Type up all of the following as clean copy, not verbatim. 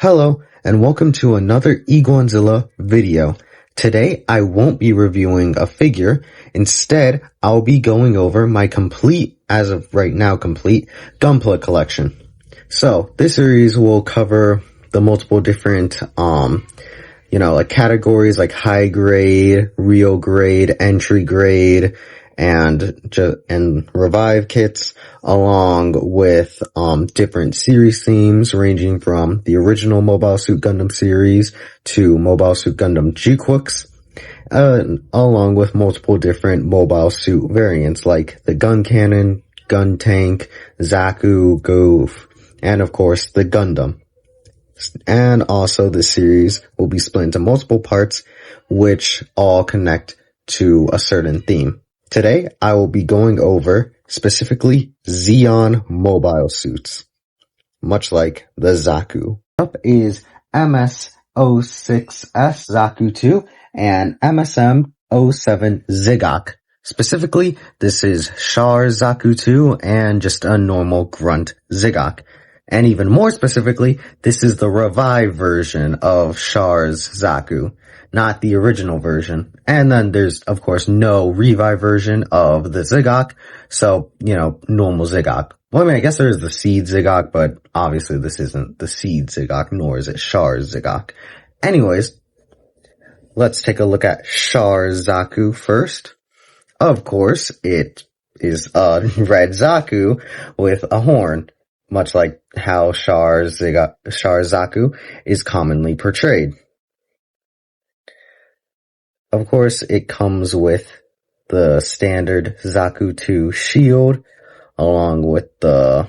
Hello, and welcome to another Iguanzilla video. Today, I won't be reviewing a figure. Instead, I'll be going over my complete, as of right now complete, GUNPLA collection. So, this series will cover the multiple different, categories like high grade, real grade, entry grade, and revive kits, along with different series themes ranging from the original Mobile Suit Gundam series to Mobile Suit Gundam G-Quicks, along with multiple different Mobile Suit variants like the Gun Cannon, Gun Tank, Zaku, Goof, and of course the Gundam. And also this series will be split into multiple parts which all connect to a certain theme. Today, I will be going over specifically ZEON mobile suits, much like the Zaku. Up is MS-06S Zaku 2 and MSM-07 Zigak. Specifically, this is Char's Zaku 2 and just a normal grunt Zigak. And even more specifically, this is the revive version of Char's Zaku, not the original version. And then there's, of course, no revive version of the Zigak, so, normal Zigak. Well, I mean, I guess there is the Seed Zigak, but obviously this isn't the Seed Zigak, nor is it Char's Zigak. Anyways, let's take a look at Char's Zaku first. Of course, it is a red Zaku with a horn, much like how Char's Zaku is commonly portrayed. Of course, it comes with the standard Zaku 2 shield, along with the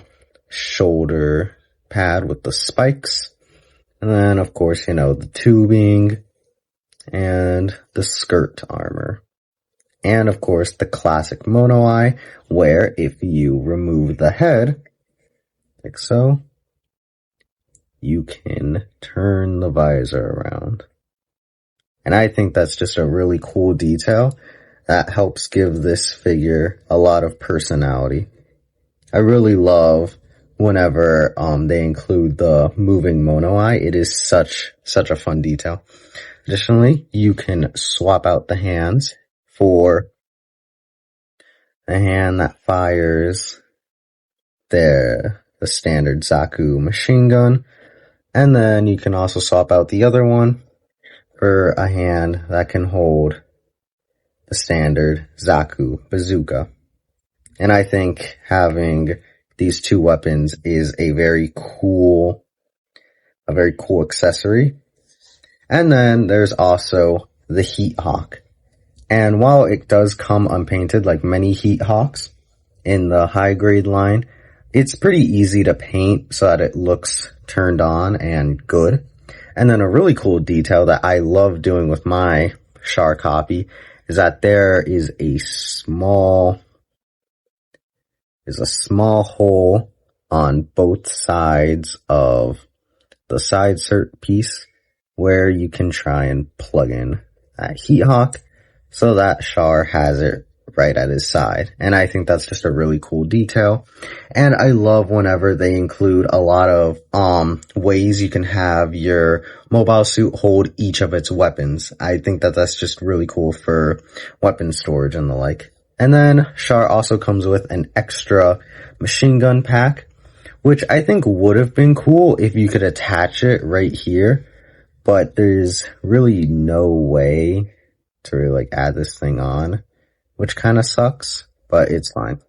shoulder pad with the spikes, and then, of course, the tubing, and the skirt armor. And, of course, the classic Mono Eye, where if you remove the head, like so, you can turn the visor around. And I think that's just a really cool detail that helps give this figure a lot of personality. I really love whenever they include the moving Mono Eye. It is such a fun detail. Additionally, you can swap out the hands for the hand that fires the standard Zaku machine gun, and then you can also swap out the other one for a hand that can hold the standard Zaku bazooka. And I think having these two weapons is a very cool accessory. And then there's also the Heat Hawk. And while it does come unpainted like many Heat Hawks in the high grade line, it's pretty easy to paint so that it looks turned on and good. And then a really cool detail that I love doing with my Char copy is that there is a small hole on both sides of the side cert piece where you can try and plug in that Heat Hawk so that Char has it right at his side. And I think that's just a really cool detail. And I love whenever they include a lot of ways you can have your mobile suit hold each of its weapons. I think that that's just really cool for weapon storage and the like. And then Char also comes with an extra machine gun pack, which I think would have been cool if you could attach it right here, but there's really no way to really add this thing on, which kind of sucks, but it's fine.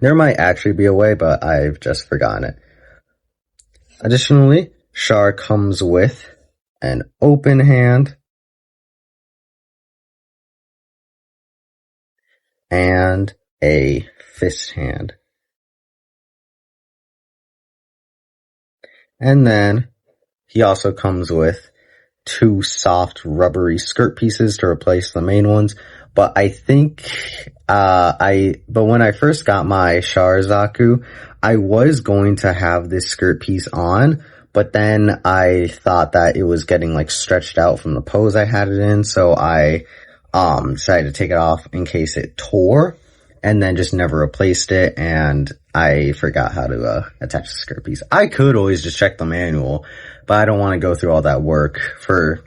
There might actually be a way, but I've just forgotten it. Additionally, Char comes with an open hand and a fist hand. And then he also comes with two soft rubbery skirt pieces to replace the main ones. But I think, but when I first got my Char Zaku, I was going to have this skirt piece on, but then I thought that it was getting stretched out from the pose I had it in, so I, decided to take it off in case it tore, and then just never replaced it, and I forgot how to attach the skirt piece. I could always just check the manual, but I don't want to go through all that work for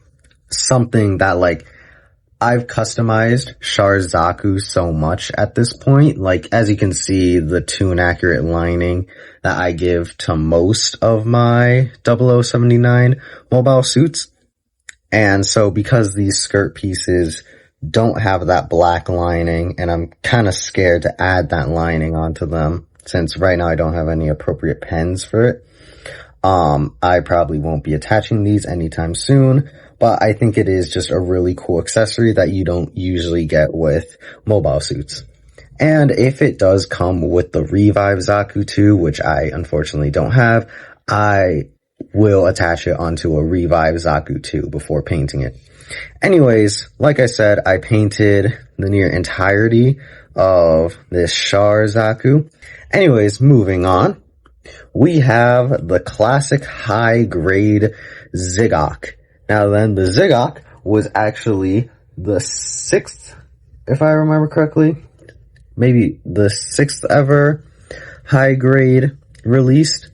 something that, like, I've customized Zaku so much at this point. Like, as you can see, the tune accurate lining that I give to most of my 0079 mobile suits. And so because these skirt pieces don't have that black lining, and I'm kind of scared to add that lining onto them, since right now I don't have any appropriate pens for it, I probably won't be attaching these anytime soon, but I think it is just a really cool accessory that you don't usually get with mobile suits. And if it does come with the Revive Zaku 2, which I unfortunately don't have, I will attach it onto a Revive Zaku 2 before painting it. Anyways, like I said, I painted the near entirety of this Zaku. Anyways, moving on. We have the classic high-grade Zigok. Now then, the Zigok was actually the 6th, if I remember correctly, maybe the 6th ever high-grade released.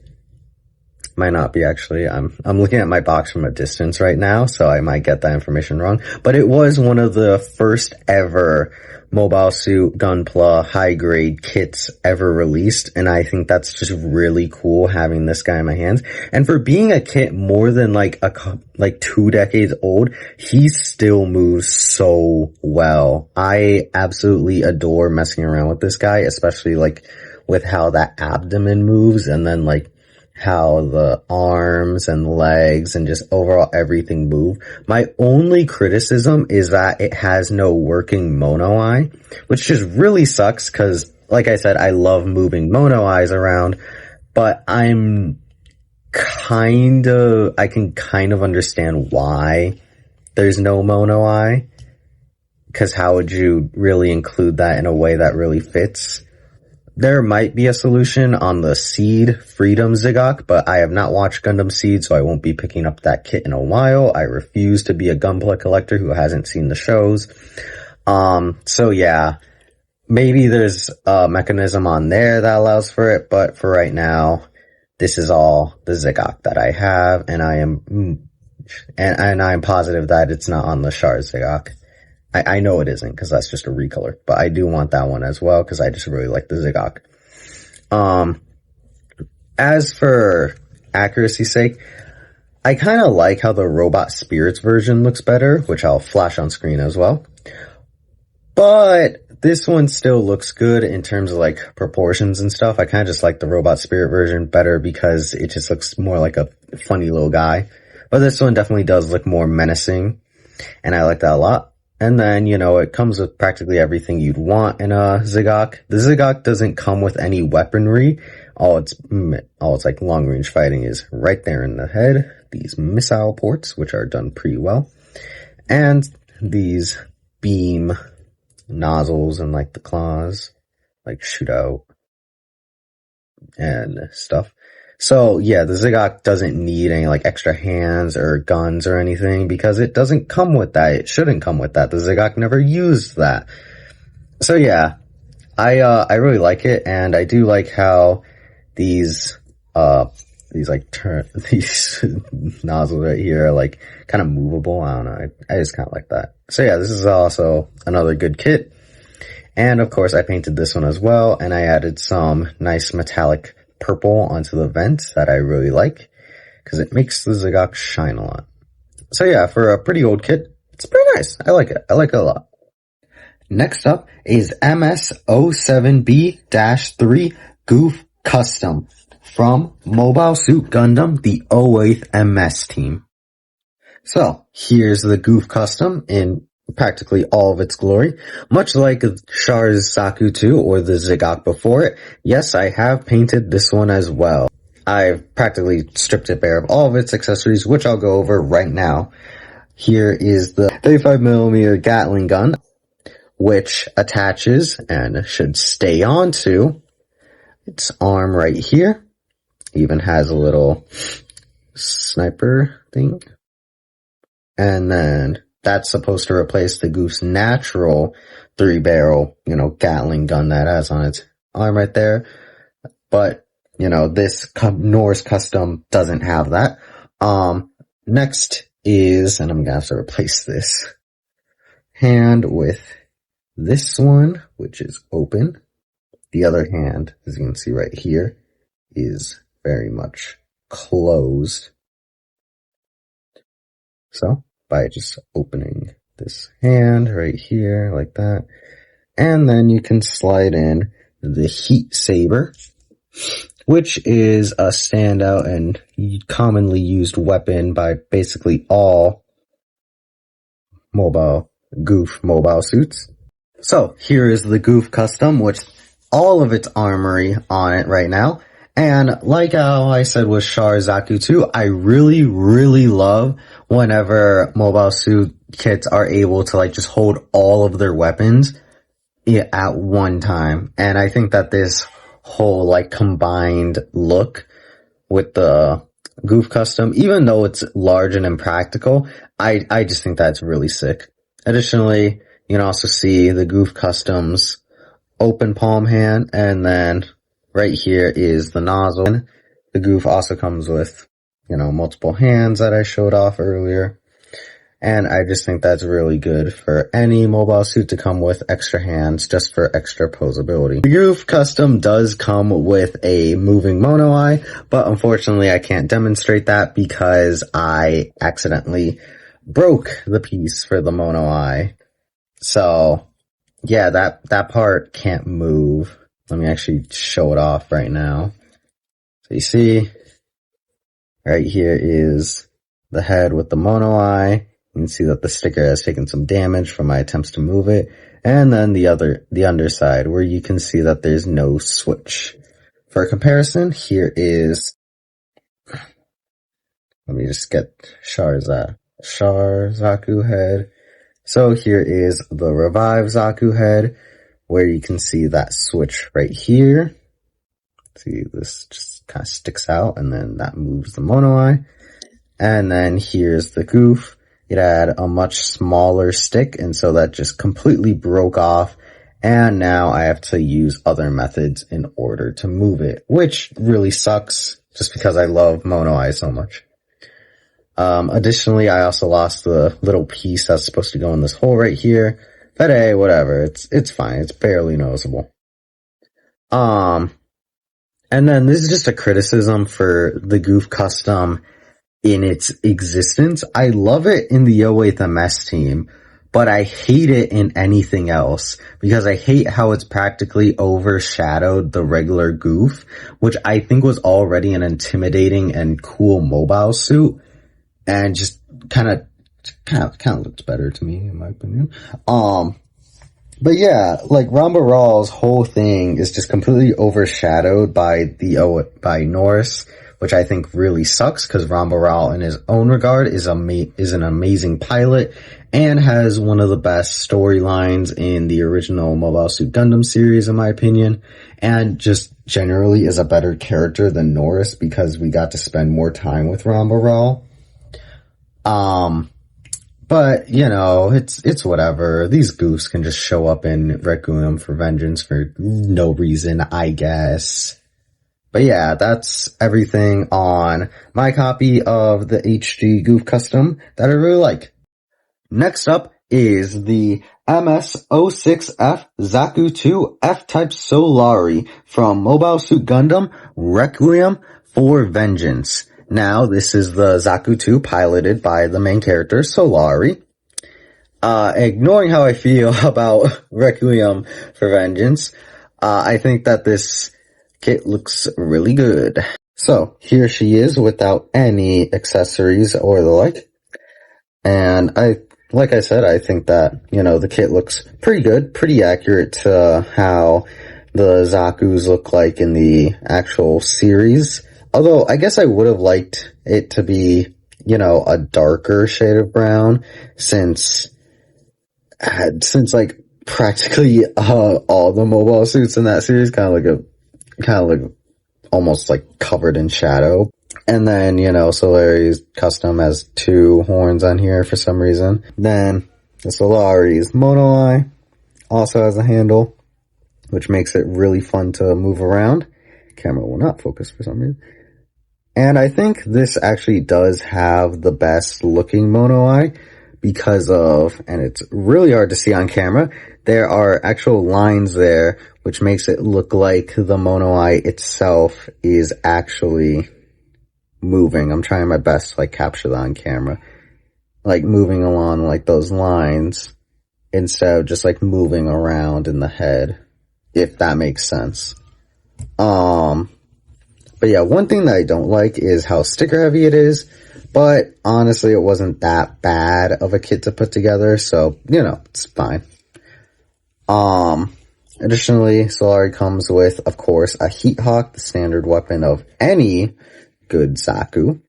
Might not be, actually. I'm looking at my box from a distance right now, so I might get that information wrong. But it was one of the first ever mobile suit Gunpla high-grade kits ever released, and I think that's just really cool having this guy in my hands. And for being a kit more than like 2 decades old, he still moves so well. I absolutely adore messing around with this guy, especially like with how that abdomen moves, and then like how the arms and legs and just overall everything move. My only criticism is that it has no working mono eye, which just really sucks because, like I said, I love moving mono eyes around, but I can kind of understand why there's no mono eye, because how would you really include that in a way that really fits? There might be a solution on the Seed Freedom Zigok, but I have not watched Gundam Seed, so I won't be picking up that kit in a while. I refuse to be a Gunpla collector who hasn't seen the shows. So yeah, maybe there's a mechanism on there that allows for it, but for right now, this is all the Zigok that I have, and I'm positive that it's not on the Char Zigok. I know it isn't, because that's just a recolor, but I do want that one as well, because I just really like the Zigok. As for accuracy's sake, I kind of like how the Robot Spirits version looks better, which I'll flash on screen as well. But this one still looks good in terms of like proportions and stuff. I kind of just like the Robot Spirit version better because it just looks more like a funny little guy. But this one definitely does look more menacing, and I like that a lot. And then, you know, it comes with practically everything you'd want in a Zigok. The Zigok doesn't come with any weaponry. All its like long range fighting is right there in the head. These missile ports, which are done pretty well. And these beam nozzles and like the claws, like shoot out and stuff. So yeah, the Zigok doesn't need any like extra hands or guns or anything because it doesn't come with that. It shouldn't come with that. The Zigok never used that. So yeah, I really like it, and I do like how these nozzles right here are like kind of movable. I don't know. I just kind of like that. So yeah, this is also another good kit. And of course I painted this one as well, and I added some nice metallic purple onto the vents that I really like because it makes the Zigok shine a lot. So yeah, for a pretty old kit, it's pretty nice. I like it. I like it a lot. Next up is MS07B-3 Goof Custom from Mobile Suit Gundam, the 08th MS team. So here's the Goof Custom in practically all of its glory. Much like Char's Zaku 2 or the Zigok before it, yes, I have painted this one as well. I've practically stripped it bare of all of its accessories, which I'll go over right now. Here is the 35mm Gatling gun, which attaches and should stay onto its arm right here. Even has a little sniper thing. And then that's supposed to replace the Goof's natural 3-barrel, Gatling gun that has on its arm right there. but, you know, this Norse custom doesn't have that. Next is, and I'm gonna have to replace this hand with this one, which is open. The other hand, as you can see right here, is very much closed. So, by just opening this hand right here, like that, and then you can slide in the Heat Saber, which is a standout and commonly used weapon by basically all Goof mobile suits. So here is the Goof custom with all of its armory on it right now. And like how I said with Char Zaku 2, I really, really love whenever mobile suit kits are able to like just hold all of their weapons at one time. And I think that this whole like combined look with the Goof custom, even though it's large and impractical, I just think that's really sick. Additionally, you can also see the Goof custom's open palm hand, and then right here is the nozzle. The Goof also comes with, you know, multiple hands that I showed off earlier. And I just think that's really good for any mobile suit to come with extra hands just for extra posability. The Goof custom does come with a moving mono eye, but unfortunately I can't demonstrate that because I accidentally broke the piece for the mono eye. So yeah, that part can't move. Let me actually show it off right now. So you see, right here is the head with the mono eye. You can see that the sticker has taken some damage from my attempts to move it. And then the underside, where you can see that there's no switch. For comparison, here is, let me just get Char Zaku head. So here is the Revive Zaku head, where you can see that switch right here. See, this just kind of sticks out, and then that moves the mono eye. And then here's the Goof. It had a much smaller stick, and so that just completely broke off. And now I have to use other methods in order to move it, which really sucks just because I love mono eye so much. Additionally, I also lost the little piece that's supposed to go in this hole right here. But hey, whatever. It's fine. It's barely noticeable. And then this is just a criticism for the Goof custom in its existence. I love it in the 08 MS team, but I hate it in anything else because I hate how it's practically overshadowed the regular Goof, which I think was already an intimidating and cool mobile suit, and just kind of looks better to me in my opinion. But yeah, like Ramba Rawl's whole thing is just completely overshadowed by Norse, which I think really sucks because Ramba Rawl in his own regard is an amazing pilot and has one of the best storylines in the original Mobile Suit Gundam series in my opinion, and just generally is a better character than Norse because we got to spend more time with Ramba Rawl. But, you know, it's whatever. These goofs can just show up in Requiem for Vengeance for no reason, I guess. But yeah, that's everything on my copy of the HG Goof Custom that I really like. Next up is the MS-06F Zaku 2 F-Type Solari from Mobile Suit Gundam Requiem for Vengeance. Now, this is the Zaku 2 piloted by the main character, Solari. Ignoring how I feel about Requiem for Vengeance, I think that this kit looks really good. So, here she is without any accessories or the like. And like I said, I think that, you know, the kit looks pretty good, pretty accurate to how the Zakus look like in the actual series. Although, I guess I would have liked it to be, you know, a darker shade of brown, since like practically all the mobile suits in that series kind of look almost like covered in shadow. And then, you know, Solari's custom has 2 horns on here for some reason. Then the Solari's mono eye also has a handle, which makes it really fun to move around. Camera will not focus for some reason. And I think this actually does have the best looking mono eye because of, and it's really hard to see on camera, there are actual lines there which makes it look like the mono eye itself is actually moving. I'm trying my best to like capture that on camera. Like moving along like those lines instead of just like moving around in the head, if that makes sense. But yeah, one thing that I don't like is how sticker heavy it is, but honestly, it wasn't that bad of a kit to put together, so, you know, it's fine. Additionally, Solari comes with, of course, a Heat Hawk, the standard weapon of any good Zaku.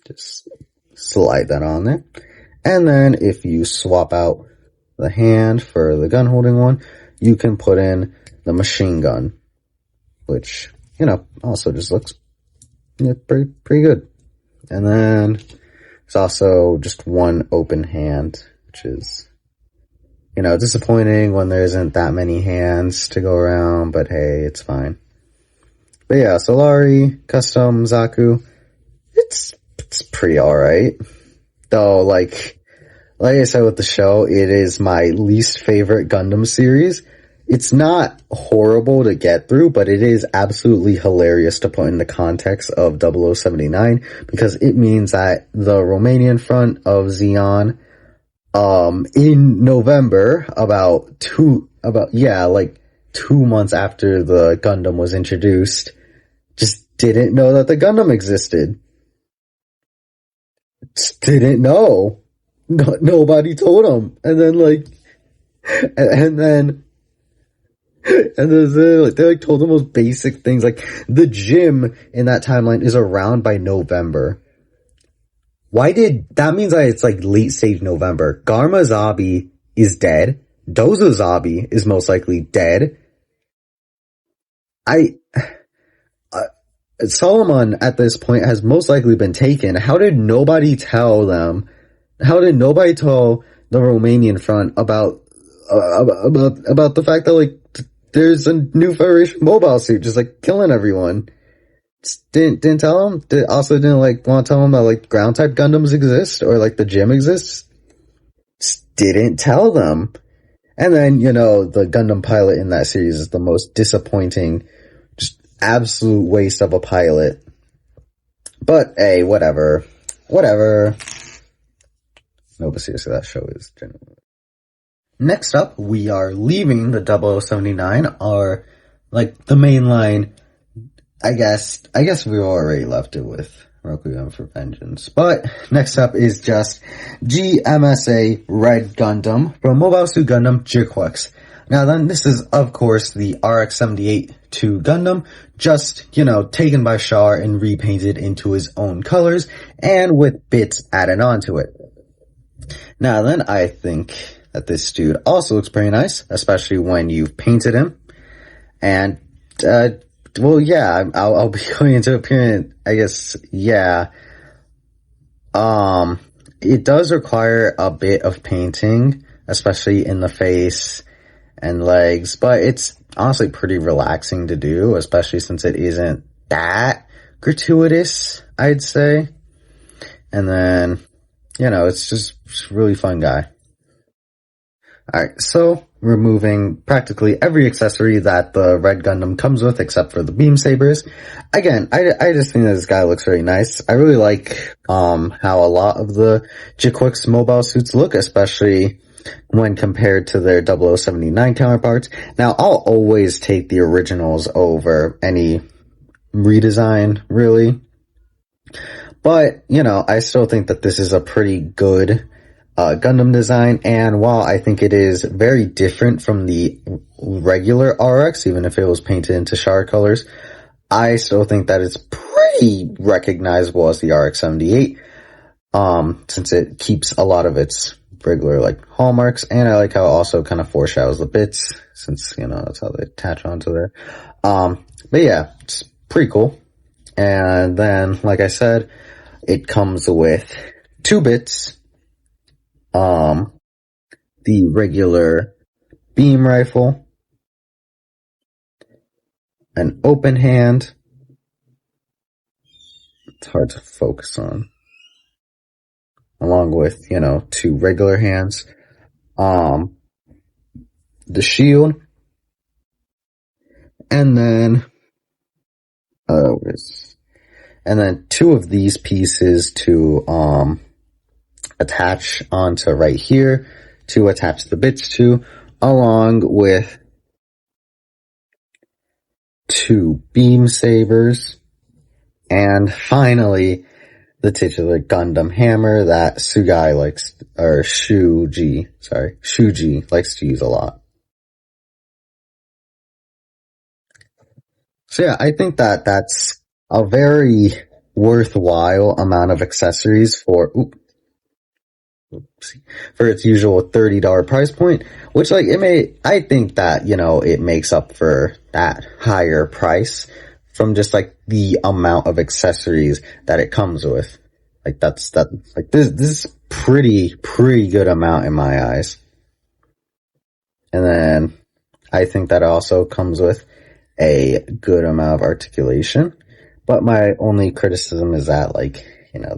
Just slide that on there. And then if you swap out the hand for the gun holding one, you can put in the machine gun, which, you know, also just looks pretty good. And then there's also just one open hand, which is, you know, disappointing when there isn't that many hands to go around, but hey, it's fine. But yeah, Solari, custom Zaku, it's pretty alright. Though, like I said with the show, it is my least favorite Gundam series. It's not horrible to get through, but it is absolutely hilarious to put in the context of 0079 because it means that the Romanian front of ZEON, in November, like 2 months after the Gundam was introduced, just didn't know that the Gundam existed. Just didn't know. Nobody told them. And then they told the most basic things. Like, the gym in that timeline is around by November. That means that it's like late stage November. Garma Zabi is dead. Dozo Zabi is most likely dead. Solomon at this point has most likely been taken. How did nobody tell them? How did nobody tell the Romanian front about the fact that, like, there's a new Federation mobile suit just, like, killing everyone? Just didn't tell them? Also didn't, like, want to tell them that, like, ground type Gundams exist or, like, the gym exists? Just didn't tell them. And then, you know, the Gundam pilot in that series is the most disappointing, just absolute waste of a pilot. But, hey, whatever. No, but seriously, that show is genuinely. Next up, we are leaving the 0079, our, like, the main line. I guess we already left it with Requiem for Vengeance. But next up is just GMSA Red Gundam from Mobile Suit Gundam Jikwex. Now then, this is, of course, the RX-78-2 Gundam, just, you know, taken by Char and repainted into his own colors, and with bits added onto it. Now then, I think that this dude also looks pretty nice, especially when you've painted him. And, well, yeah, I'll be going into appearance, I guess, yeah. It does require a bit of painting, especially in the face and legs, but it's honestly pretty relaxing to do, especially since it isn't that gratuitous, I'd say. And then, you know, it's just really fun guy. Alright, so removing practically every accessory that the Red Gundam comes with except for the beam sabers. Again, I just think that this guy looks very nice. I really like how a lot of the Jikwex mobile suits look, especially when compared to their 0079 counterparts. Now, I'll always take the originals over any redesign, really. But, you know, I still think that this is a pretty good Gundam design, and while I think it is very different from the regular RX, even if it was painted into Char colors, I still think that it's pretty recognizable as the RX-78, since it keeps a lot of its regular, like, hallmarks, and I like how it also kind of foreshadows the bits, since, you know, that's how they attach onto there. But yeah, it's pretty cool. And then, like I said, it comes with 2 bits, the regular beam rifle, an open hand, It's hard to focus on. Along with, 2 regular hands. The shield. And then, and then 2 of these pieces to, attach onto right here to attach the bits to, along with 2 beam sabers, and finally the titular Gundam hammer that Shuji likes to use a lot. So yeah, I think that's a very worthwhile amount of accessories for its usual $30 price point, which I think that, it makes up for that higher price from just the amount of accessories that it comes with. This is pretty good amount in my eyes. And then I think that also comes with a good amount of articulation. But my only criticism is that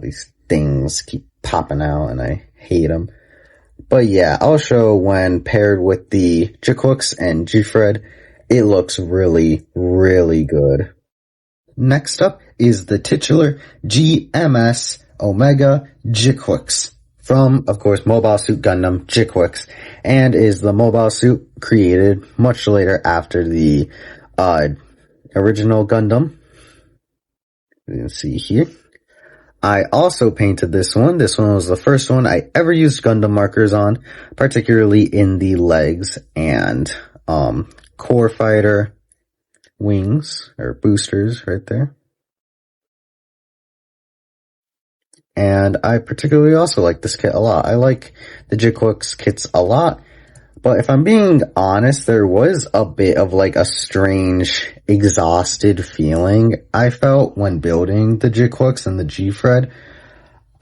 these things keep popping out and I hate them. But yeah, I'll show when paired with the Jickwooks and G-Fred, it looks really, really good. Next up is the titular GMS Omega Jickwooks from, of course, Mobile Suit Gundam Jickwooks, and is the mobile suit created much later after the original Gundam. You can see here. I also painted this one. This one was the first one I ever used Gundam markers on, particularly in the legs and core fighter wings or boosters right there. And I particularly also like this kit a lot. I like the Jickwooks kits a lot, but if I'm being honest, there was a bit of a strange, exhausted feeling I felt when building the Jickwooks and the G-Fred.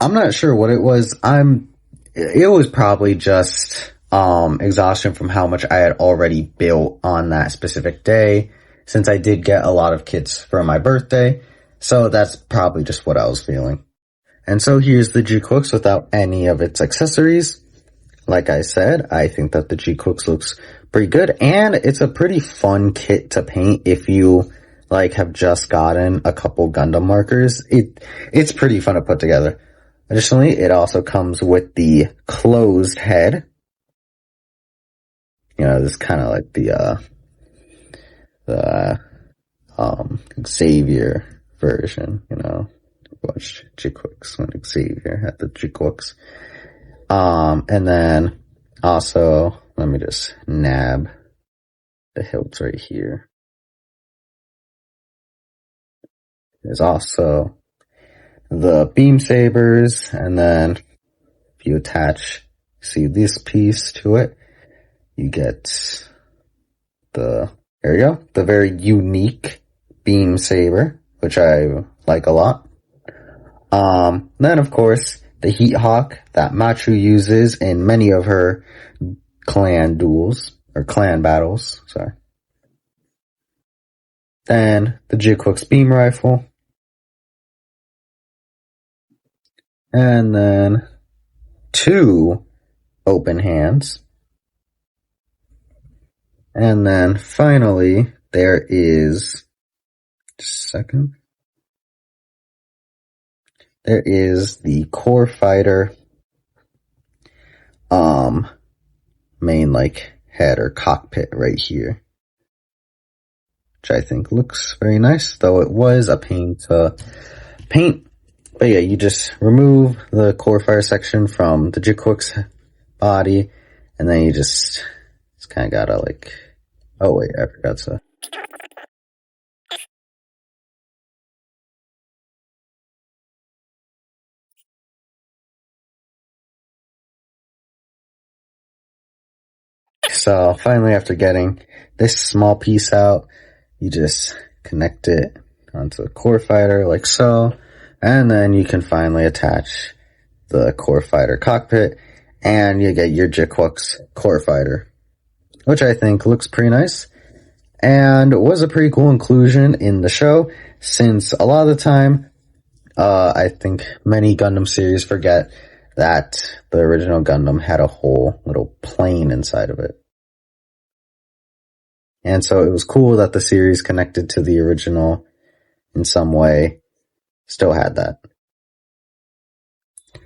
I'm not sure what it was. It was probably just exhaustion from how much I had already built on that specific day, since I did get a lot of kits for my birthday. So that's probably just what I was feeling. And so here's the Jickwooks without any of its accessories. Like I said, I think that the Jickwooks looks pretty good, and it's a pretty fun kit to paint if you have just gotten a couple Gundam markers. It's pretty fun to put together. Additionally, it also comes with the closed head. This is kind of like the Xavier version, watched Jickwooks when Xavier had the Jickwooks. And then also, let me just nab the hilts right here. There's also the beam sabers, and then if you see this piece to it, you get the very unique beam saber, which I like a lot. Then of course, the Heat Hawk that Machu uses in many of her clan battles, sorry. Then the Jickwooks beam rifle. And then 2 open hands. And then finally, there is, just a second. There is the core fighter, main head or cockpit right here, which I think looks very nice, though it was a pain to paint. But yeah, you just remove the core fighter section from the Jickwooks body, and then you just kind of gotta oh wait, I forgot to. So finally, after getting this small piece out, you just connect it onto the core fighter like so, and then you can finally attach the core fighter cockpit, and you get your Jickwooks core fighter, which I think looks pretty nice and was a pretty cool inclusion in the show, since a lot of the time I think many Gundam series forget that the original Gundam had a whole little plane inside of it. And so it was cool that the series connected to the original in some way still had that.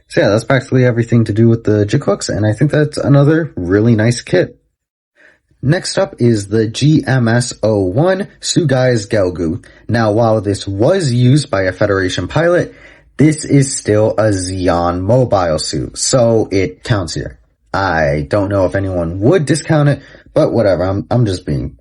So yeah, that's practically everything to do with the Jickwooks, and I think that's another really nice kit. Next up is the GMS-01 Sugai's Gelgoog. Now, while this was used by a Federation pilot, this is still a ZEON mobile suit, so it counts here. I don't know if anyone would discount it, but whatever, I'm just being,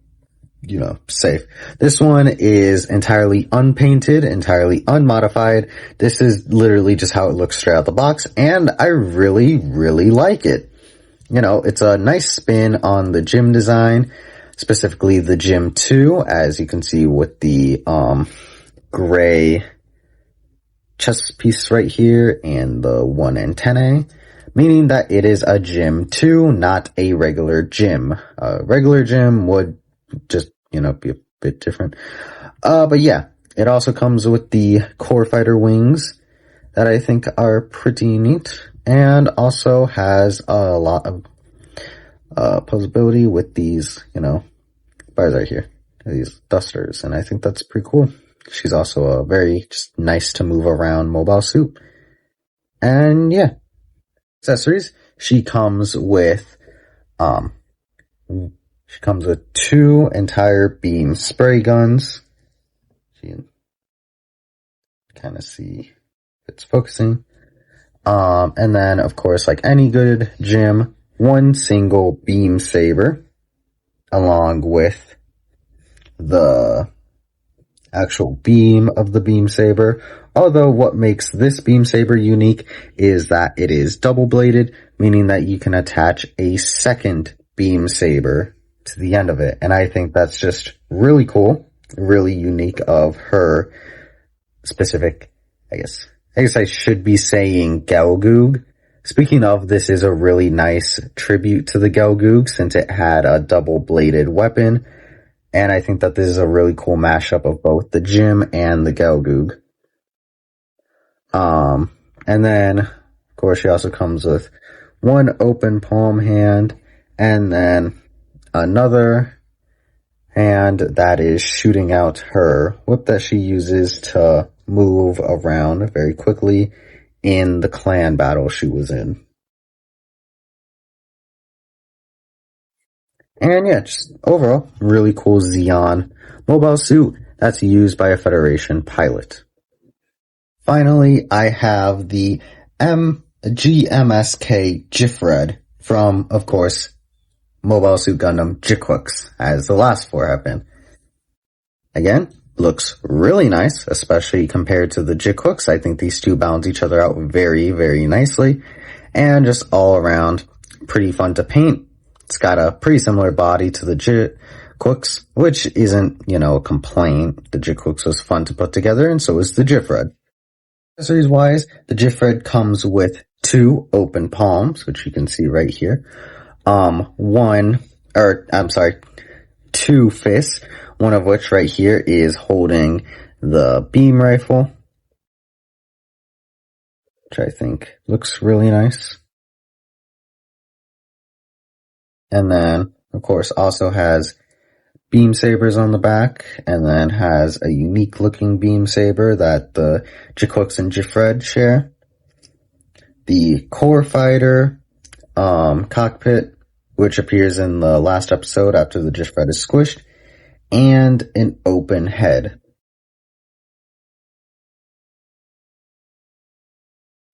safe. This one is entirely unpainted, entirely unmodified. This is literally just how it looks straight out the box, and I really, really like it. It's a nice spin on the gym design, specifically the Gym 2, as you can see with the gray chest piece right here and the one antennae, meaning that it is a Gym 2, not a regular gym. A regular gym would just, be a bit different. But yeah, it also comes with the Core Fighter wings that I think are pretty neat, and also has a lot of posability with these, bars right here, these dusters, and I think that's pretty cool. She's also a very just nice to move around mobile suit. And yeah, accessories. She comes with two entire beam spray guns. You can kind of see if it's focusing. And then, of course, like any good gym, one single beam saber, along with the actual beam of the beam saber. Although what makes this beam saber unique is that it is double bladed, meaning that you can attach a second beam saber to the end of it. And I think that's just really cool, really unique of her specific, I guess I should be saying Gelgoog. Speaking of, this is a really nice tribute to the Gelgoog since it had a double-bladed weapon, and I think that this is a really cool mashup of both the Gym and the Gelgoog. And then, of course, she also comes with one open palm hand, and then another hand that is shooting out her whip that she uses to move around very quickly in the clan battle she was in. And yeah, just overall, really cool ZEON mobile suit that's used by a Federation pilot. Finally, I have the GMSK Jifred from, of course, Mobile Suit Gundam Jickwooks, as the last four have been. Again, looks really nice, especially compared to the Jickwooks. I think these two balance each other out very, very nicely, and just all around pretty fun to paint. It's got a pretty similar body to the Jickwooks, which isn't, a complaint. The Jickwooks was fun to put together, and so is the Jifred. Accessories wise, the Jifred comes with two open palms, which you can see right here. Two fists, one of which right here is holding the beam rifle, which I think looks really nice. And then, of course, also has beam sabers on the back, and then has a unique looking beam saber that the Jickwooks and Jifred share. The Core Fighter cockpit, which appears in the last episode after the Jifred is squished, and an open head.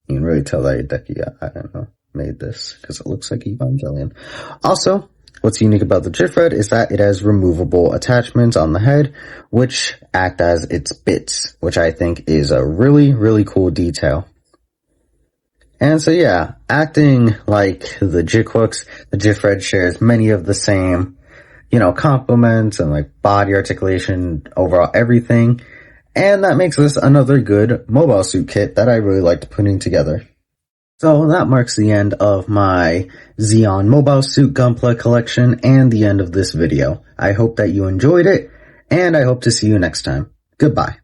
You can really tell that Hideki, made this, because it looks like Evangelion. Also, what's unique about the Jifred is that it has removable attachments on the head, which act as its bits, which I think is a really, really cool detail. And so yeah, acting like the Jickwooks, the Jifred shares many of the same, compliments and like body articulation, overall everything. And that makes this another good mobile suit kit that I really liked putting together. So that marks the end of my ZEON Mobile Suit GUNPLA collection and the end of this video. I hope that you enjoyed it, and I hope to see you next time. Goodbye.